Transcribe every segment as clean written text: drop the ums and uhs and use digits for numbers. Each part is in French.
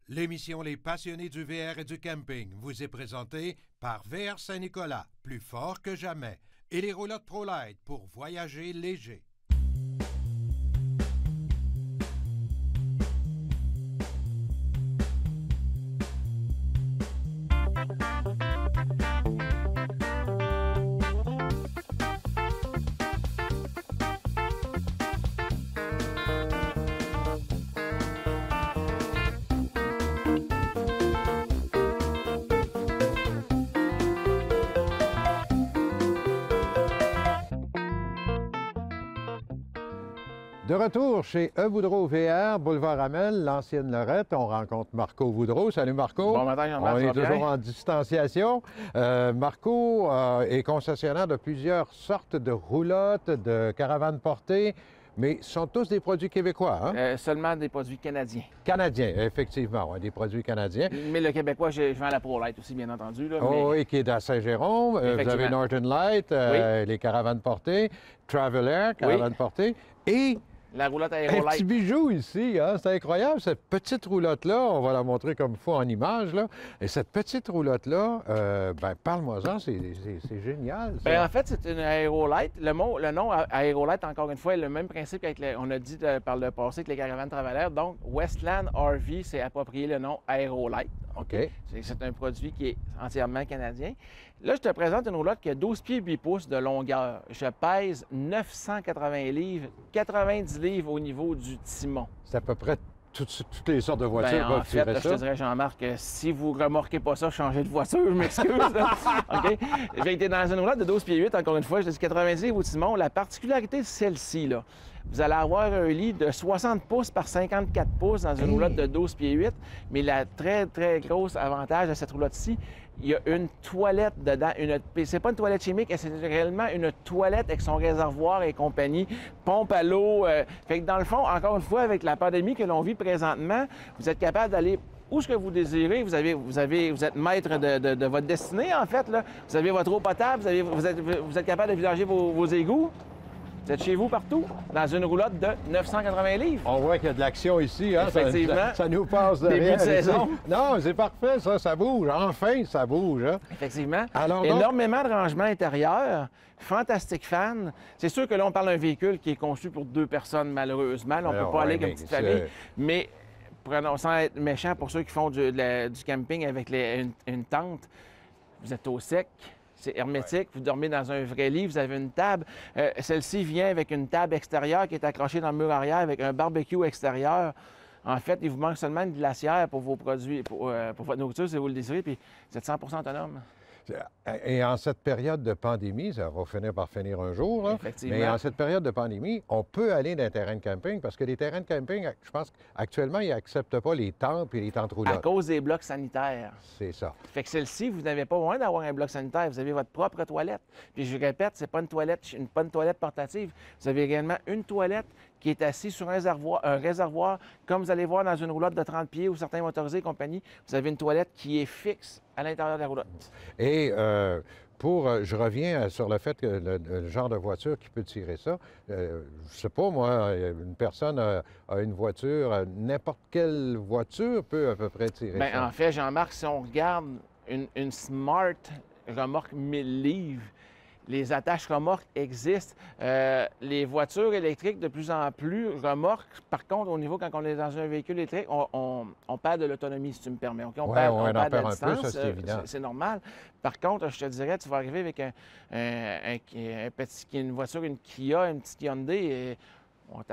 L'émission Les passionnés du VR et du camping vous est présentée par VR Saint-Nicolas, plus fort que jamais, et les roulottes ProLite pour voyager léger. De retour chez E. Boudreau VR, boulevard Amel, l'ancienne Lorette. On rencontre Marco Boudreau. Salut Marco. Bon matin, Jean-Marc. On est toujours en distanciation. Marco est concessionnaire de plusieurs sortes de roulottes, de caravanes portées, mais ce sont tous des produits québécois, hein? Seulement des produits canadiens. Canadiens, effectivement, ouais, des produits canadiens. Mais le québécois, je vends la ProLite aussi, bien entendu. Là, Oh, et qui est à Saint-Jérôme. Vous avez Northern Light, les caravanes portées, Traveler, caravanes portées, et la roulotte un AeroLite. petit bijou ici, hein? C'est incroyable, cette petite roulotte-là, on va la montrer comme il faut en image, là. Et cette petite roulotte-là, parle-moi-en, c'est génial, ça. Bien, en fait, c'est une AeroLite. Le nom AeroLite, encore une fois, est le même principe qu'on a dit par le passé que les caravanes Traveler. Donc, Westland RV s'est approprié le nom AeroLite. OK. C'est un produit qui est entièrement canadien. Là, je te présente une roulotte qui a 12 pieds 8 pouces de longueur. Je pèse 980 livres, 90 livres au niveau du timon. C'est à peu près toutes les sortes de voitures En fait, je te dirais, Jean-Marc, si vous ne remorquez pas ça, changez de voiture, je m'excuse. OK? J'ai été dans une roulotte de 12 pieds 8, encore une fois, je dis 90 livres au timon. La particularité de celle-ci, là, vous allez avoir un lit de 60 pouces par 54 pouces dans une roulotte de 12 pieds 8, mais la très, très grosse avantage de cette roulotte-ci, il y a une toilette dedans. C'est pas une toilette chimique, c'est réellement une toilette avec son réservoir et compagnie, pompe à l'eau. Fait que dans le fond, encore une fois, avec la pandémie que l'on vit présentement, vous êtes capable d'aller où ce que vous désirez. Vous êtes maître de votre destinée, en fait. Là. Vous avez votre eau potable, vous êtes capable de vidanger vos égouts. Vous êtes chez vous partout, dans une roulotte de 980 livres. On voit qu'il y a de l'action ici, hein? Effectivement. Ça nous passe derrière. Début de saison. Non, c'est parfait, ça bouge. Enfin, ça bouge, hein? Effectivement. Alors, donc... Énormément de rangements intérieurs. Fantastique fan. C'est sûr que là, on parle d'un véhicule qui est conçu pour 2 personnes, malheureusement. Là, on ne peut pas aller avec une petite famille. Mais, sans être méchant, pour ceux qui font du camping avec une tente, vous êtes au sec. C'est hermétique, vous dormez dans un vrai lit, vous avez une table. Celle-ci vient avec une table extérieure qui est accrochée dans le mur arrière avec un barbecue extérieur. En fait, il vous manque seulement une glacière pour vos produits, pour votre nourriture si vous le désirez, puis vous êtes 100 autonome. Et en cette période de pandémie, ça va finir par finir un jour, là, mais en cette période de pandémie, on peut aller dans un terrain de camping parce que les terrains de camping, je pense qu'actuellement, ils n'acceptent pas les tentes et les tentes roulantes. À cause des blocs sanitaires. C'est ça. Fait que celle-ci, vous n'avez pas besoin d'avoir un bloc sanitaire, vous avez votre propre toilette. Puis je répète, c'est pas une toilette portative. Vous avez également une toilette qui est assise sur un réservoir, comme vous allez voir dans une roulotte de 30 pieds ou certains motorisés et compagnie, vous avez une toilette qui est fixe à l'intérieur de la roulotte. Et je reviens sur le fait que le genre de voiture qui peut tirer ça, je sais pas, moi, une personne a une voiture, n'importe quelle voiture peut à peu près tirer ça. En fait, Jean-Marc, si on regarde une Smart remorque 1000 livres, les attaches remorques existent. Les voitures électriques, de plus en plus, remorques. Par contre, au niveau, quand on est dans un véhicule électrique, on perd de l'autonomie, si tu me permets. Okay? On perd de la distance, ça, c'est évident. C'est normal. Par contre, je te dirais, tu vas arriver avec une voiture, une Kia, une petite Hyundai,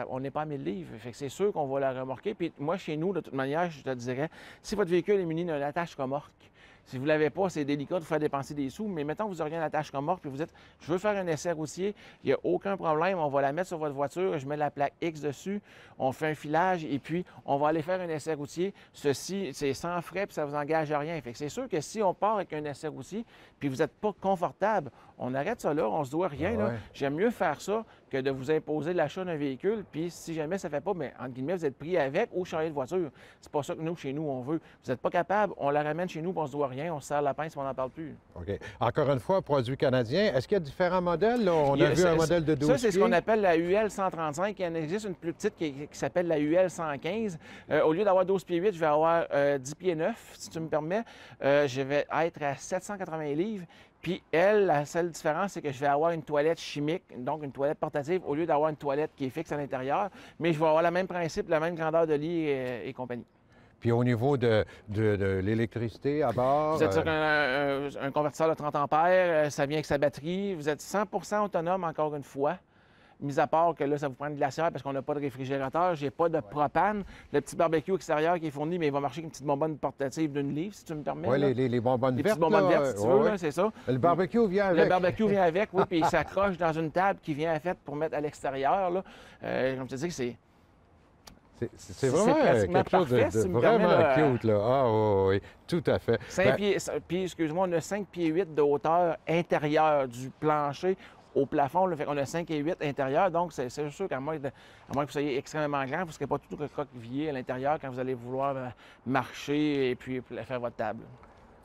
on n'est pas à 1000 livres. Fait que c'est sûr qu'on va la remorquer. Puis moi, chez nous, de toute manière, je te dirais, si votre véhicule est muni d'une attache remorque, si vous ne l'avez pas, c'est délicat de vous faire dépenser des sous, mais mettons que vous auriez une attache remorque puis vous dites « Je veux faire un essai routier, il n'y a aucun problème, on va la mettre sur votre voiture, je mets la plaque X dessus, on fait un filage et puis on va aller faire un essai routier. Ceci, c'est sans frais puis ça ne vous engage à rien. » Fait que c'est sûr que si on part avec un essai routier puis vous n'êtes pas confortable, on arrête ça là, on se doit rien. J'aime mieux faire ça que de vous imposer l'achat d'un véhicule, puis si jamais ça ne fait pas, bien, entre guillemets, vous êtes pris avec ou changer de voiture. C'est pas ça que nous, chez nous, on veut. Vous n'êtes pas capable, on la ramène chez nous, puis on se doit rien, on se serre la pince, puis on n'en parle plus. OK. Encore une fois, produit canadien. Est-ce qu'il y a différents modèles? Là? On a vu un modèle de 12 Ça, c'est ce pieds. qu'on appelle la UL 135. Il en existe une plus petite qui s'appelle la UL 115. Au lieu d'avoir 12 pieds 8, je vais avoir 10 pieds 9, si tu me permets. Je vais être à 780 livres. Puis elle, la seule différence, c'est que je vais avoir une toilette chimique, donc une toilette portative, au lieu d'avoir une toilette qui est fixe à l'intérieur. Mais je vais avoir le même principe, la même grandeur de lit et compagnie. Puis au niveau de l'électricité à bord... Vous êtes sur un convertisseur de 30 ampères, ça vient avec sa batterie. Vous êtes 100% autonome, encore une fois. Mis à part que là, ça vous prend une glacière parce qu'on n'a pas de réfrigérateur, j'ai pas de propane. Le petit barbecue extérieur qui est fourni, mais il va marcher avec une petite bonbonne portative d'une livre, si tu me permets. Oui, les bonbonnes vertes. Les petites bonbonnes vertes, si tu veux, c'est ça. Le barbecue vient avec. Le barbecue vient avec, oui, puis il s'accroche dans une table qui vient faite pour mettre à l'extérieur. Comme je te dis, c'est vraiment quelque chose de vraiment cute, là. Ah oui, tout à fait. 5 pieds, puis, excuse-moi, on a 5 pieds 8 de hauteur intérieure du plancher au plafond. Là, fait qu'on a 5 et 8 intérieurs, donc c'est sûr qu'à moins que vous soyez extrêmement grand, vous ne serez pas tout recroquevillé à l'intérieur quand vous allez vouloir marcher et puis faire votre table.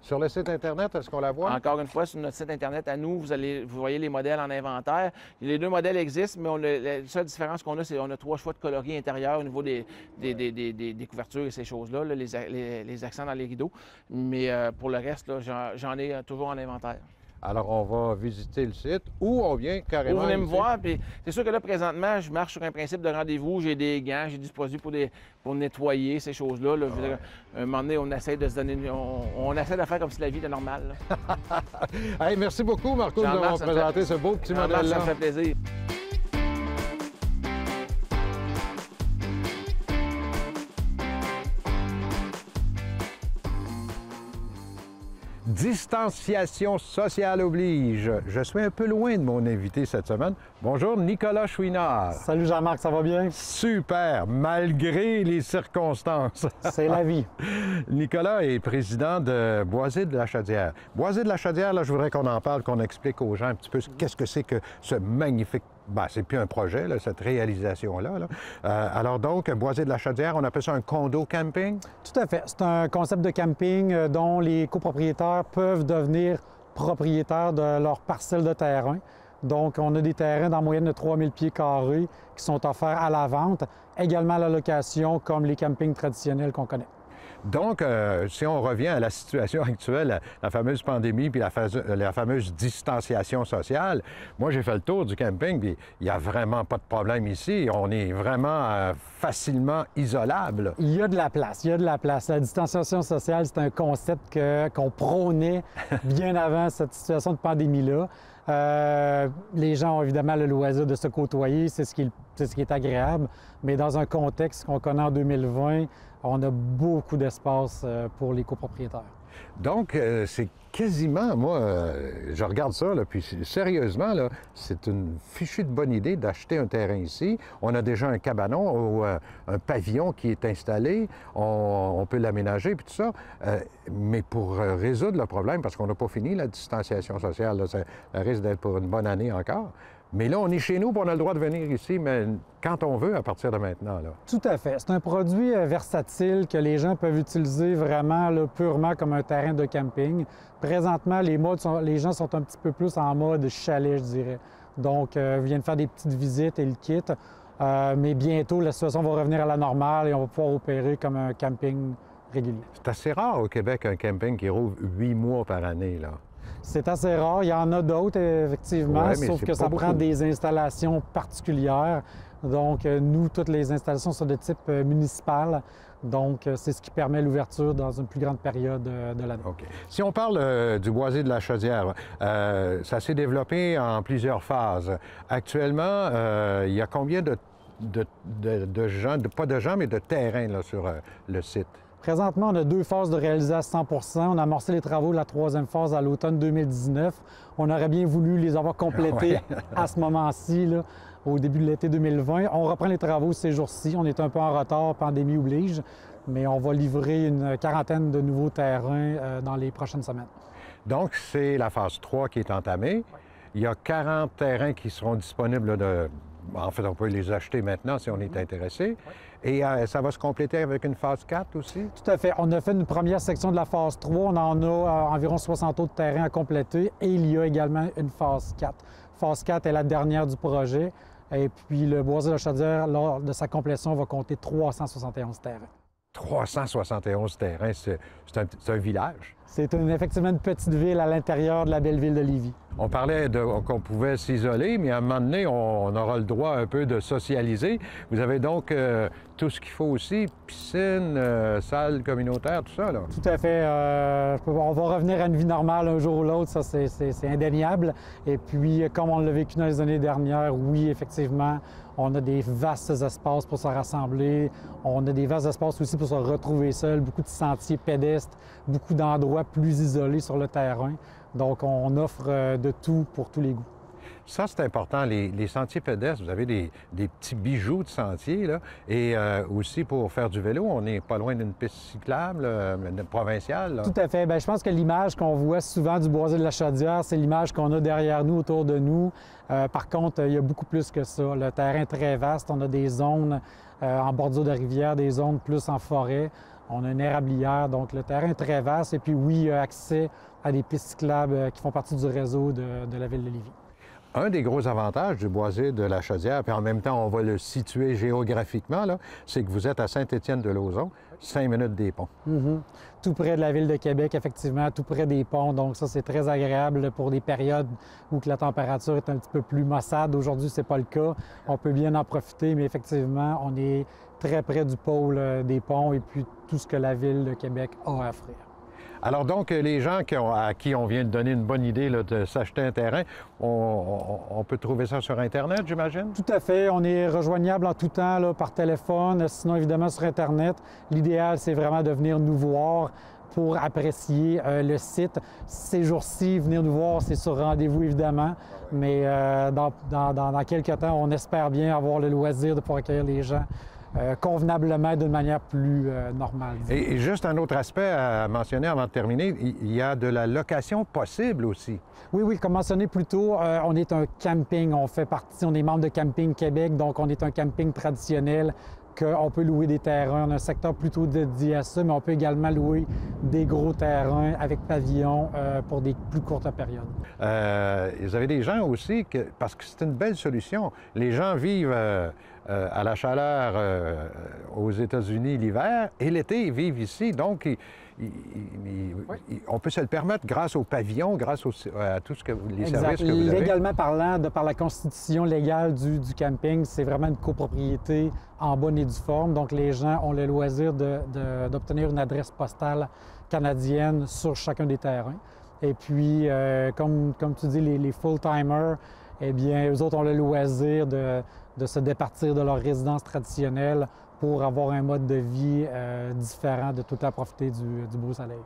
Sur le site Internet, est-ce qu'on la voit? Encore une fois, sur notre site Internet à nous, vous voyez les modèles en inventaire. Les deux modèles existent, mais la seule différence qu'on a, c'est qu'on a 3 choix de coloris intérieurs au niveau des couvertures et ces choses-là, là, les accents dans les rideaux. Mais pour le reste, j'en ai toujours en inventaire. Alors, on va visiter le site ou on vient carrément... Vous venez me voir, puis c'est sûr que là, présentement, je marche sur un principe de rendez-vous. J'ai des gants, j'ai du produit pour nettoyer ces choses-là. Là. Je veux dire, un moment donné, on essaie de se donner... On essaie de faire comme si la vie était normale. Hey, merci beaucoup, Marco, de nous avoir présenté ce beau petit modèle-là. Ça me fait plaisir. Distanciation sociale oblige. Je suis un peu loin de mon invité cette semaine. Bonjour, Nicolas Chouinard. Salut Jean-Marc, ça va bien? Super, malgré les circonstances. C'est la vie. Nicolas est président de Boisé de la Chaudière. Boisé de la Chaudière, là, je voudrais qu'on en parle, qu'on explique aux gens un petit peu qu'est-ce que c'est que ce magnifique... Bien, c'est plus un projet, là, cette réalisation-là. Là. Alors donc, Boisé de la Chaudière, on appelle ça un condo camping? Tout à fait. C'est un concept de camping dont les copropriétaires peuvent devenir propriétaires de leur parcelle de terrain. Donc, on a des terrains d'en moyenne de 3000 pieds carrés qui sont offerts à la vente, également à la location, comme les campings traditionnels qu'on connaît. Donc, si on revient à la situation actuelle, la fameuse pandémie puis la fameuse distanciation sociale, moi, j'ai fait le tour du camping puis il n'y a vraiment pas de problème ici. On est vraiment facilement isolable. Il y a de la place, il y a de la place. La distanciation sociale, c'est un concept qu'on prônait bien avant cette situation de pandémie-là. Les gens ont évidemment le loisir de se côtoyer, c'est ce qui est agréable, mais dans un contexte qu'on connaît en 2020, on a beaucoup d'espace pour les copropriétaires. Donc, c'est quasiment, moi, je regarde ça, là, puis sérieusement, là, c'est une fichue de bonne idée d'acheter un terrain ici. On a déjà un cabanon ou un pavillon qui est installé. On peut l'aménager, puis tout ça. Mais pour résoudre le problème, parce qu'on n'a pas fini la distanciation sociale, là, ça risque d'être pour une bonne année encore. Mais là, on est chez nous, puis on a le droit de venir ici, mais quand on veut, à partir de maintenant. Là. Tout à fait. C'est un produit versatile que les gens peuvent utiliser vraiment là, purement comme un terrain de camping. Présentement, les gens sont un petit peu plus en mode chalet, je dirais. Donc, viennent faire des petites visites et le quittent. Mais bientôt, la situation va revenir à la normale et on va pouvoir opérer comme un camping régulier. C'est assez rare au Québec, un camping qui rouvre 8 mois par année, là. C'est assez rare. Il y en a d'autres, effectivement, ouais, sauf que ça prend des installations particulières. Donc, nous, toutes les installations sont de type municipal. Donc, c'est ce qui permet l'ouverture dans une plus grande période de l'année. OK. Si on parle du Boisé de la Chaudière, ça s'est développé en plusieurs phases. Actuellement, il y a combien de gens, pas de gens, mais de terrains là, sur le site? Présentement, on a 2 phases de réaliser à 100 % On a amorcé les travaux de la 3e phase à l'automne 2019. On aurait bien voulu les avoir complétés à ce moment-ci, là, au début de l'été 2020. On reprend les travaux ces jours-ci. On est un peu en retard, pandémie oblige, mais on va livrer une quarantaine de nouveaux terrains dans les prochaines semaines. Donc, c'est la phase 3 qui est entamée. Il y a 40 terrains qui seront disponibles là, En fait, on peut les acheter maintenant si on est intéressé. Et ça va se compléter avec une phase 4 aussi? Tout à fait. On a fait une première section de la phase 3. On en a environ 60 autres terrains à compléter. Et il y a également une phase 4. Phase 4 est la dernière du projet. Et puis, le Boisé de la Chaudière, lors de sa complétion, va compter 371 terrains. 371 terrains, c'est un village. C'est effectivement une petite ville à l'intérieur de la belle ville de Lévis. On parlait qu'on pouvait s'isoler, mais à un moment donné, on aura le droit un peu de socialiser. Vous avez donc tout ce qu'il faut aussi, piscine, salle communautaire, tout ça, là? Tout à fait. On va revenir à une vie normale un jour ou l'autre, ça c'est indéniable. Et puis, comme on l'a vécu dans les années dernières, oui, effectivement, on a des vastes espaces pour se rassembler. On a des vastes espaces aussi pour se retrouver seul, beaucoup de sentiers pédestres, beaucoup d'endroits plus isolés sur le terrain. Donc, on offre de tout pour tous les goûts. Ça, c'est important. Les sentiers pédestres, vous avez des petits bijoux de sentiers, là. Et aussi, pour faire du vélo, on n'est pas loin d'une piste cyclable provinciale, là. Tout à fait. Bien, je pense que l'image qu'on voit souvent du Boisé de la Chaudière, c'est l'image qu'on a derrière nous, autour de nous. Par contre, il y a beaucoup plus que ça. Le terrain est très vaste. On a des zones en bordure de rivière, des zones plus en forêt. On a une érablière, donc le terrain est très vaste. Et puis oui, il y a accès à des pistes cyclables qui font partie du réseau de la ville de Lévis. Un des gros avantages du Boisé de la Chaudière, puis en même temps, on va le situer géographiquement, là, c'est que vous êtes à Saint-Étienne-de-Lauzon, 5 minutes des ponts. Tout près de la ville de Québec, effectivement, tout près des ponts. Donc ça, c'est très agréable pour des périodes où que la température est un petit peu plus maussade. Aujourd'hui, c'est pas le cas. On peut bien en profiter, mais effectivement, on est très près du pôle des ponts et puis tout ce que la ville de Québec a à offrir. Alors donc, les gens à qui on vient de donner une bonne idée là, de s'acheter un terrain, on peut trouver ça sur Internet, j'imagine? Tout à fait. On est rejoignable en tout temps là, par téléphone, sinon évidemment sur Internet. L'idéal, c'est vraiment de venir nous voir pour apprécier le site. Ces jours-ci, venir nous voir, c'est sur rendez-vous évidemment, mais dans quelques temps, on espère bien avoir le loisir de pouvoir accueillir les gens convenablement d'une manière plus normale. Et juste un autre aspect à mentionner avant de terminer, il y a de la location possible aussi. Oui, comme mentionné plus tôt, on est un camping, on est membre de Camping Québec, donc on est un camping traditionnel qu'on peut louer des terrains. On a un secteur plutôt dédié à ça, mais on peut également louer des gros terrains avec pavillon pour des plus courtes périodes. Vous avez des gens aussi, parce que c'est une belle solution. Les gens vivent à la chaleur aux États-Unis l'hiver et l'été, ils vivent ici. Donc, on peut se le permettre grâce au pavillon, grâce à tout ce que les services que vous avez. Légalement parlant, de par la constitution légale du camping, c'est vraiment une copropriété en bonne et due forme. Donc, les gens ont le loisir d'obtenir une adresse postale canadienne sur chacun des terrains. Et puis, comme tu dis, les full-timers, eh bien, eux autres ont le loisir de se départir de leur résidence traditionnelle pour avoir un mode de vie différent, de tout le temps profiter du beau soleil.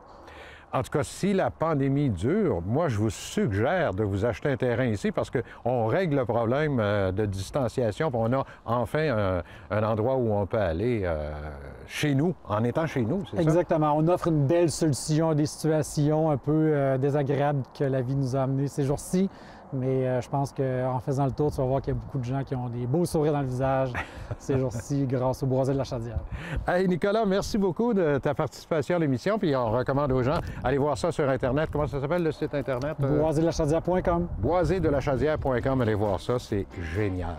En tout cas, si la pandémie dure, moi, je vous suggère de vous acheter un terrain ici parce qu'on règle le problème de distanciation. Puis on a enfin un endroit où on peut aller chez nous, en étant chez nous, c'est ça? Exactement. On offre une belle solution à des situations un peu désagréables que la vie nous a amenées ces jours-ci. Mais je pense qu'en faisant le tour, tu vas voir qu'il y a beaucoup de gens qui ont des beaux sourires dans le visage ces jours-ci grâce au Boisé de la Chaudière. Hey Nicolas, merci beaucoup de ta participation à l'émission. Puis on recommande aux gens, allez voir ça sur Internet. Comment ça s'appelle le site Internet? Boisédelachaudière.com. Boisédelachaudière.com, allez voir ça, c'est génial.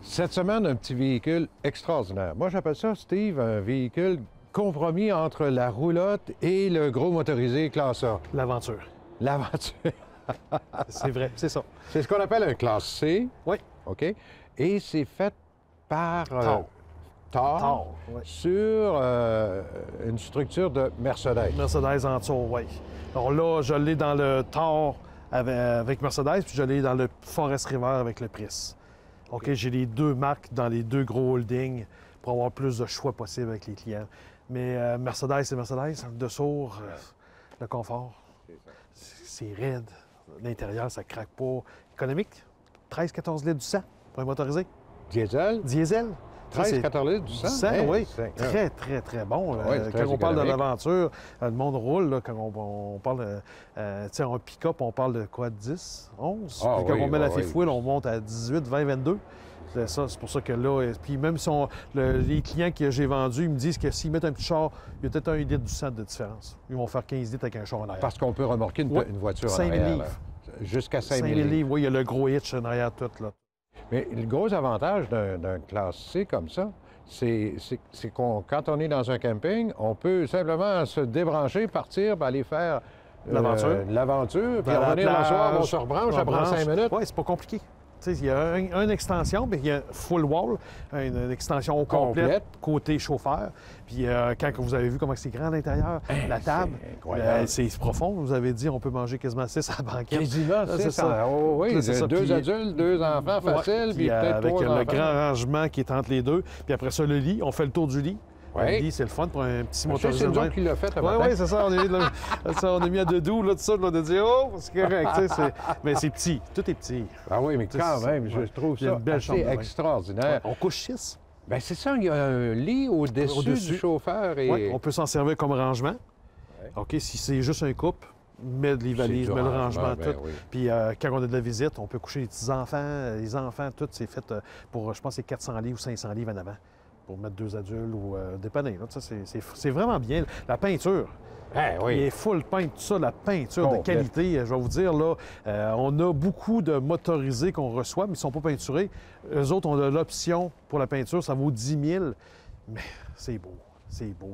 Cette semaine, un petit véhicule extraordinaire. Moi, j'appelle ça, Steve, un véhicule compromis entre la roulotte et le gros motorisé classe A. L'aventure. L'aventure. C'est vrai, c'est ça. C'est ce qu'on appelle un classe C. Oui. OK. Et c'est fait par Thor, oui. Sur une structure de Mercedes. Mercedes en dessous, oui. Alors là, je l'ai dans le Thor avec Mercedes, puis je l'ai dans le Forest River avec le Prius. OK, j'ai les deux marques dans les deux gros holdings pour avoir plus de choix possible avec les clients. Mais Mercedes, c'est Mercedes. Dessous, le confort. C'est raide. L'intérieur, ça craque pas. Économique, 13-14 litres du 100 pour un motorisé. Diesel? Diesel. 13-14 litres du 100? 100, Hey, oui. c'est- Très, très, très bon. Oui, c'est très quand on parle de économique. l'aventure, le monde roule. Là, quand on parle, tu sais, en pick-up, on parle de quoi, 10, 11? Ah Puis quand oui, on met la oui. fifth wheel, on monte à 18, 20, 22. C'est pour ça que là, puis même si les clients que j'ai vendus, ils me disent que s'ils mettent un petit char, il y a peut-être 1 litre du 100 de différence. Ils vont faire 15 litres avec un char en arrière. Parce qu'on peut remorquer Ouais. une voiture en 5 000 arrière. livres. Là. Jusqu'à 5 000 5000 livres. livres, oui, il y a le gros hitch en arrière tout, là. Mais le gros avantage d'un classe C comme ça, c'est qu'on, quand on est dans un camping, on peut simplement se débrancher, partir, puis aller faire l'aventure, puis À la revenir le plage, soir, on se rebranche, ça prend 5 minutes. Oui, c'est pas compliqué. Tu sais, il y a une extension, puis il y a full wall, une extension au complète, côté chauffeur. Puis quand vous avez vu comment c'est grand à l'intérieur, la table, incroyable. c'est profond. Vous avez dit, on peut manger quasiment 6 à la banquette. Quasiment, c'est c'est ça. Oh, oui, C'est ça. 2 Puis- adultes, 2 enfants, facile, Ouais, puis peut-être avec 3 le enfants. grand rangement qui est entre les deux. Puis après ça, le lit, on fait le tour du lit. Ouais. Le lit, c'est le fun pour un petit Ça, motorisé. c'est nous de même. autres qui l'a fait le Oui, matin. oui, c'est ça. On a mis à deux doux, là, tout ça, là, de dire, oh, c'est correct. Tu sais, mais c'est petit. Tout est petit. Ah oui, mais quand C'est- même, je ouais. trouve Il y a ça une belle chambre assez de bain. extraordinaire. On couche 6. Bien, c'est ça, il y a un lit au-dessus Au-dessus. du chauffeur. Et... Oui, on peut s'en servir comme rangement. OK, si c'est juste un couple, mets les valises, du mets le rangement, ben tout. oui. Puis quand on a de la visite, on peut coucher les petits-enfants, les enfants, tout, c'est fait pour, je pense, c'est 400 livres ou 500 livres en avant pour mettre 2 adultes ou dépanner. Là. Ça, c'est vraiment bien. La peinture, Ben il oui. est full peint, tout ça, la peinture de Complète. qualité. Je vais vous dire, là, on a beaucoup de motorisés qu'on reçoit, mais ils ne sont pas peinturés. Eux autres, on a l'option pour la peinture, ça vaut 10 000, mais c'est beau. C'est beau.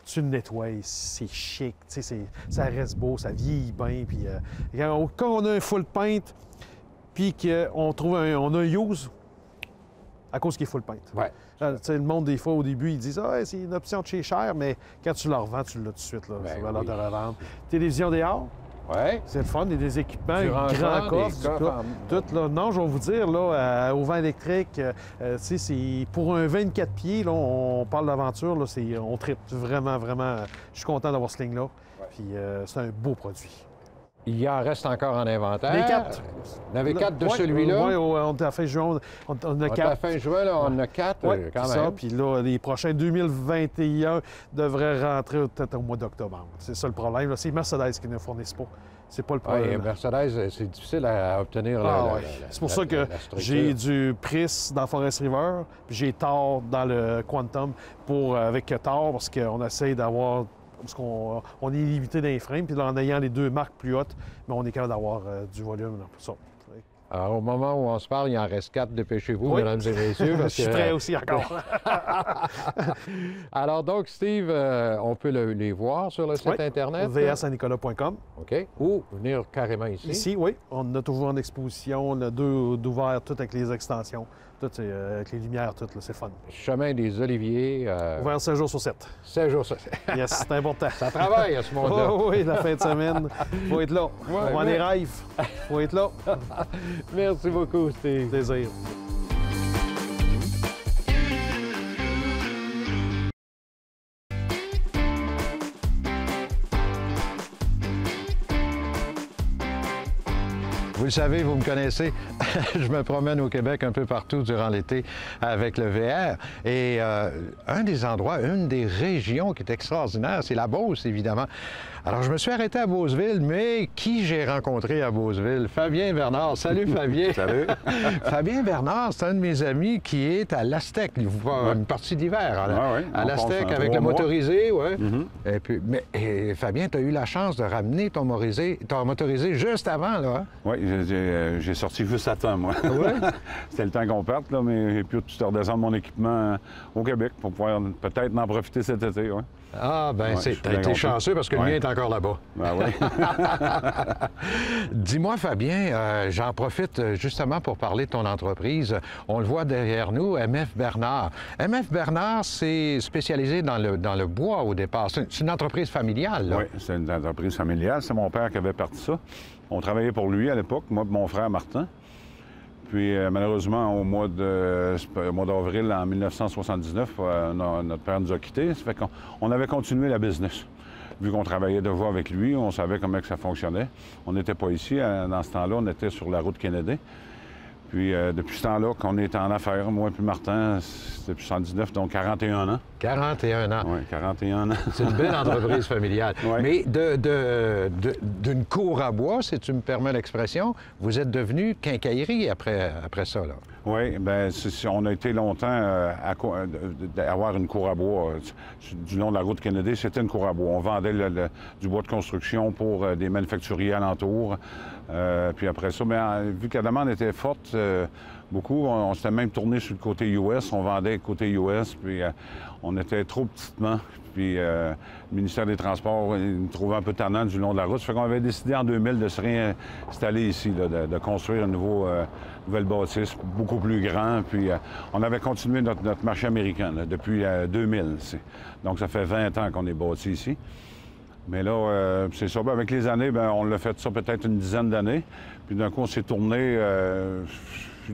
Tu le nettoies, c'est chic, tu sais, ça reste beau, ça vieillit bien. Puis, quand on a un full paint, puis qu'on trouve on a un use, à cause qu'il est full paint. Ouais. Tu sais, le monde, des fois, au début, ils disent « Ah, c'est une option de chez cher », mais quand tu la revends, tu l'as tout de suite. Là, Ben c'est valeur oui. de revente. Télévision dehors, Ouais. c'est le fun, il y a des équipements, Du un rangement, grand des coffre, du coffres coffre, tout. Là. Non, je vais vous dire, là, au vent électrique, tu sais, c'est pour un 24 pieds, là, on parle d'aventure, là, on tripe vraiment, vraiment. Je suis content d'avoir ce ligne-là. Puis c'est un beau produit. Il y en reste encore en inventaire. Les 4. Il y en avait 4 de Ouais, celui-là. Oui, on est à la fin juin, on a À la 4. fin juin, là, on en a 4 Oui, quand ça. même. Puis là, les prochains 2021 devraient rentrer peut-être au mois d'octobre. C'est ça le problème. là. C'est Mercedes qui ne fournissent pas. C'est pas le Oui, problème. Mercedes, c'est difficile à obtenir. Ouais. C'est pour ça que j'ai du... du Prius dans Forest River, puis j'ai Thor dans le Quantum avec Thor parce qu'on essaye d'avoir. Parce qu'on est limité dans les frames, puis là, en ayant les 2 marques plus hautes, mais on est capable d'avoir du volume là, pour ça. Alors, au moment où on se parle, il en reste 4. Dépêchez-vous, Oui. mesdames et messieurs. Je Parce suis que... prêt aussi encore. Alors, donc, Steve, on peut les voir sur le site Oui. Internet. vsanicolas.com. OK. Ou venir carrément ici. Ici, oui. On a toujours en exposition, on a 2 d'ouvert, tout avec les extensions, tout avec les lumières, tout, là, c'est fun. Chemin des Oliviers. Ouvert 7 jours sur 7. 16 jours. Yes, c'est important. Ça travaille à ce monde-là. Oh, oui, la fin de semaine. Faut être là. On vend mais- des rêves. Faut être là. Merci beaucoup, Steve. Plaisir. Vous le savez, vous me connaissez, je me promène au Québec un peu partout durant l'été avec le VR. Et un des endroits, une des régions qui est extraordinaire, c'est la Beauce, évidemment. Alors, je me suis arrêté à Beauceville, mais qui j'ai rencontré à Beauceville? Fabien Bernard. Salut, Fabien. Salut. Fabien Bernard, c'est un de mes amis qui est à l'Aztec. Il va une partie d'hiver Ouais. à On l'Aztec passe en avec 3 le mois. motorisé. Ouais. Mm-hmm. Et puis, Fabien, tu as eu la chance de ramener ton motorisé juste avant, là. Hein? Oui, j'ai sorti juste à temps, moi. C'était le temps qu'on parte, là, mais j'ai pu tout redescendre mon équipement au Québec pour pouvoir peut-être en profiter cet été. Ouais. Ah, ben, Ouais, je suis t'as bien été content. chanceux parce que le Ouais. mien est encore là-bas. Ben oui. Dis-moi, Fabien, j'en profite justement pour parler de ton entreprise. On le voit derrière nous, MF Bernard. MF Bernard, c'est spécialisé dans le bois au départ. C'est une entreprise familiale, là. Oui, c'est une entreprise familiale. C'est mon père qui avait parti ça. On travaillait pour lui à l'époque, moi et mon frère Martin. Puis malheureusement, au mois d'avril en 1979, notre père nous a quittés. Ça fait qu'on avait continué la business. vu qu'on travaillait de voie avec lui, on savait comment que ça fonctionnait. On n'était pas ici. Dans ce temps-là, on était sur la route Kennedy. Puis depuis ce temps-là qu'on est en affaires, moi et Martin, c'est depuis 1979, donc 41 ans. 41 ans. Oui, 41 ans. C'est une belle entreprise familiale. Ouais. Mais d'une cour à bois, si tu me permets l'expression, vous êtes devenu quincaillerie après ça, là. Oui, bien, on a été longtemps à avoir une cour à bois. Du long de la route Kennedy, c'était une cour à bois. On vendait du bois de construction pour des manufacturiers alentours. Puis après ça, bien, vu que la demande était forte, beaucoup, on s'était même tourné sur le côté US. On vendait côté US, puis on était trop petitement. Puis le ministère des Transports il nous trouvait un peu tannant du long de la route. Ça fait qu'on avait décidé en 2000 de se réinstaller ici, là, de construire une nouvelle bâtisse beaucoup plus grand. Puis on avait continué notre marché américain là, depuis 2000. Donc ça fait 20 ans qu'on est bâti ici. Mais là, c'est ça. Bien, avec les années, bien, on l'a fait ça peut-être une dizaine d'années. Puis d'un coup, on s'est tourné.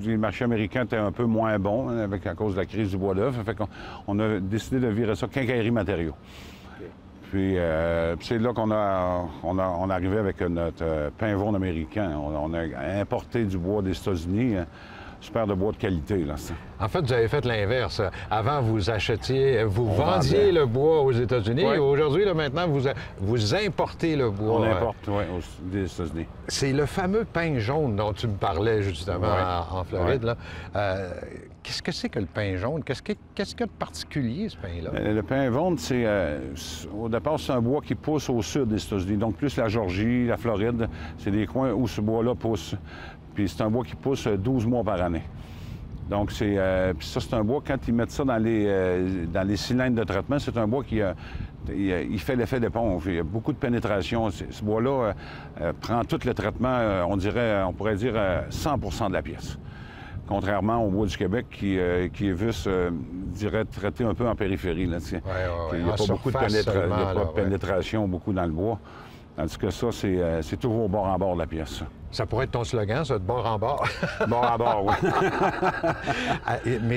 Les marchés américains étaient un peu moins bons à cause de la crise du bois d'œuf. Fait qu'on a décidé de virer ça quincaillerie matériaux. Okay. Puis c'est là qu'on on est arrivé avec notre pain-vaune américain. On a importé du bois des États-Unis. Super de bois de qualité, là. En fait, vous avez fait l'inverse. Avant, vous vendiez le bois aux États-Unis. Oui. Et aujourd'hui, là, maintenant, vous importez le bois. On importe, oui, des États-Unis. C'est le fameux pain jaune dont tu me parlais, justement, en Floride, là. Qu'est-ce que c'est que le pain jaune? Qu'est-ce qu'il y a de particulier, ce pain-là? Le pain jaune, au départ, c'est un bois qui pousse au sud des États-Unis. Donc, plus la Georgie, la Floride, c'est des coins où ce bois-là pousse. Puis c'est un bois qui pousse 12 mois par année. Donc, puis ça, c'est un bois, quand ils mettent ça dans les cylindres de traitement, c'est un bois qui il fait l'effet d'éponge. Il y a beaucoup de pénétration. Ce bois-là prend tout le traitement, on pourrait dire 100 de la pièce. Contrairement au bois du Québec qui est juste, je dirais, traité un peu en périphérie. Là, il n'y a pas beaucoup de pénétration beaucoup dans le bois. Tandis que ça, c'est toujours bord en bord de la pièce. Ça pourrait être ton slogan, ça, de bord en bord. Bord en bord, oui. Mais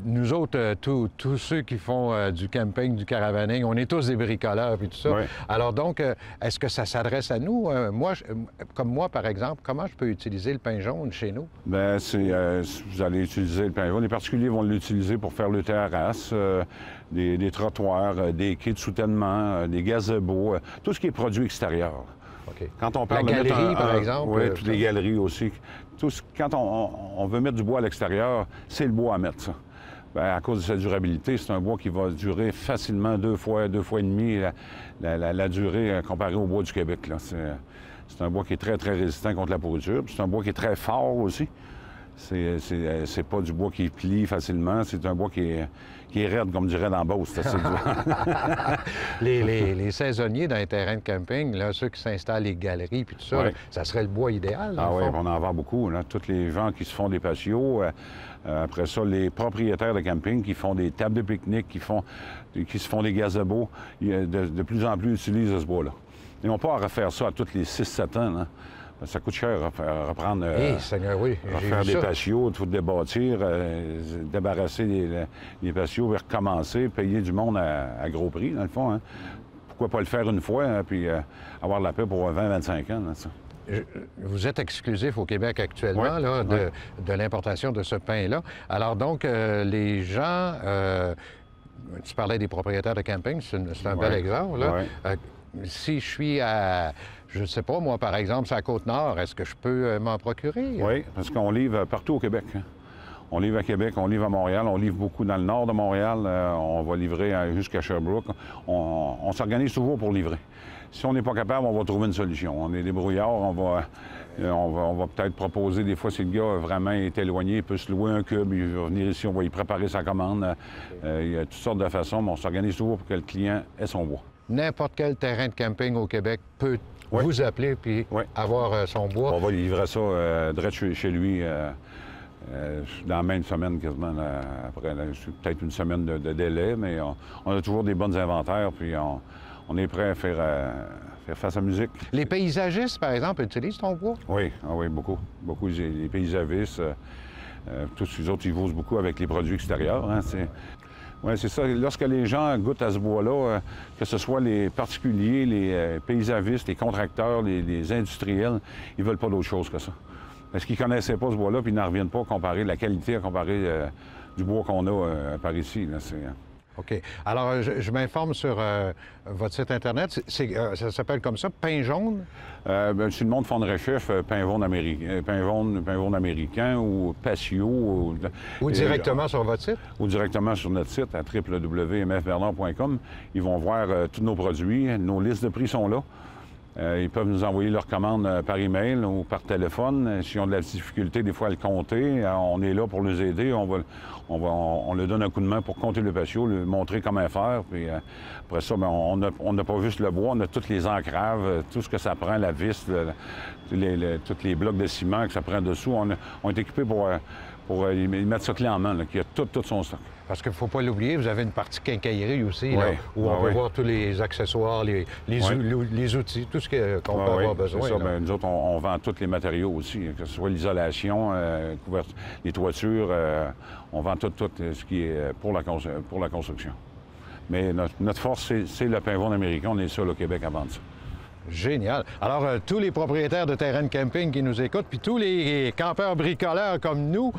nous autres, tous ceux qui font du camping, du caravaning, on est tous des bricoleurs et tout ça. Oui. Alors donc, est-ce que ça s'adresse à nous? Comme moi, par exemple, comment je peux utiliser le pain jaune chez nous? Bien, vous allez utiliser le pain jaune. Les particuliers vont l'utiliser pour faire le terrasse, des trottoirs, des quais de soutènement, des gazebos, tout ce qui est produit extérieur. Okay. Quand on parle la galerie, par exemple? Oui, toutes les galeries aussi. Quand on veut mettre du bois à l'extérieur, c'est le bois à mettre, ça. Bien, à cause de sa durabilité, c'est un bois qui va durer facilement deux fois et demi la durée comparée au bois du Québec. C'est un bois qui est très, très résistant contre la pourriture. C'est un bois qui est très fort aussi. C'est pas du bois qui plie facilement. C'est un bois qui est raide, comme dirait dans Beauce. C'est assez dur. les saisonniers dans les terrains de camping, là, ceux qui s'installent les galeries puis tout ça, là, ça serait le bois idéal. Oui, on en vend beaucoup. Là. Tous les gens qui se font des patios, après ça, les propriétaires de camping qui font des tables de pique-nique, qui se font des gazebos, de plus en plus utilisent ce bois-là. Ils n'ont pas à refaire ça à tous les 6-7 ans. Là. Ça coûte cher à reprendre, Seigneur, oui. Refaire des patios, tout débâtir, débarrasser les patios, puis recommencer, payer du monde à gros prix, dans le fond. Hein. Pourquoi pas le faire une fois, hein, puis avoir de la paix pour 20-25 ans. Là, ça. Vous êtes exclusif au Québec actuellement là, de l'importation de ce pain-là. Alors donc, les gens... tu parlais des propriétaires de camping, c'est un bel exemple. Là. Si je suis à... Je ne sais pas, moi, par exemple, c'est à Côte-Nord, est-ce que je peux m'en procurer? Oui, parce qu'on livre partout au Québec. On livre à Québec, on livre à Montréal, on livre beaucoup dans le nord de Montréal, on va livrer jusqu'à Sherbrooke. On s'organise toujours pour livrer. Si on n'est pas capable, on va trouver une solution. On est débrouillards, on va peut-être proposer, des fois, si le gars vraiment est éloigné, il peut se louer un cube, il va venir ici, on va y préparer sa commande. Il y a toutes sortes de façons, mais on s'organise toujours pour que le client ait son bois. N'importe quel terrain de camping au Québec peut vous appeler puis avoir son bois. On va livrer ça direct chez lui dans la même semaine quasiment. Après, peut-être une semaine de délai, mais on a toujours des bons inventaires, puis on est prêt à faire face à la musique. Les paysagistes, par exemple, utilisent ton bois? Oui, beaucoup. Les paysagistes, tous les autres, ils vosent beaucoup avec les produits extérieurs. Hein, Oui, c'est ça. Lorsque les gens goûtent à ce bois-là, que ce soit les particuliers, les paysagistes, les contracteurs, les industriels, ils veulent pas d'autre chose que ça. Parce qu'ils ne connaissaient pas ce bois-là, puis ils n'en reviennent pas à comparer la qualité, à comparer du bois qu'on a par ici. Là, OK. Alors, je m'informe sur votre site Internet. Ça s'appelle comme ça, Pin jaune? C'est le nom de fond de recherche, pin jaune américain ou patio. Ou directement sur votre site? Ou directement sur notre site à www.mfbernard.com. Ils vont voir tous nos produits. Nos listes de prix sont là. Ils peuvent nous envoyer leurs commandes par email ou par téléphone. S'ils ont de la difficulté, des fois, à le compter, on est là pour les aider. On leur donne un coup de main pour compter le patio, lui montrer comment faire. Puis après ça, bien, on n'a pas juste le bois, on a toutes les entraves, tout ce que ça prend, la vis, tous les blocs de ciment que ça prend dessous. On est équipés pour mettre ça clé en main, qui a tout son stock. Parce qu'il ne faut pas l'oublier, vous avez une partie quincaillerie aussi, là, où on peut voir tous les accessoires, les outils, tout ce qu'on peut avoir besoin. C'est ça. Bien, nous autres, on vend tous les matériaux aussi, que ce soit l'isolation, les toitures, on vend tout ce qui est pour la construction. Mais notre force, c'est le pin jaune américain. On est seul au Québec à vendre ça. Génial. Alors, tous les propriétaires de terrains de camping qui nous écoutent, puis tous les campeurs bricoleurs comme nous,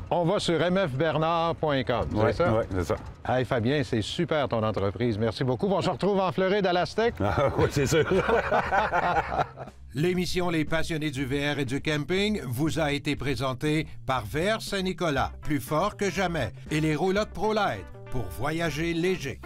on va sur mfbernard.com. C'est ça? Oui, c'est ça. Hey, Fabien, c'est super ton entreprise. Merci beaucoup. On se retrouve en Floride à l'Aztec. Oui, c'est sûr. L'émission Les passionnés du VR et du camping vous a été présentée par VR Saint-Nicolas, plus fort que jamais, et les roulottes ProLite pour voyager léger.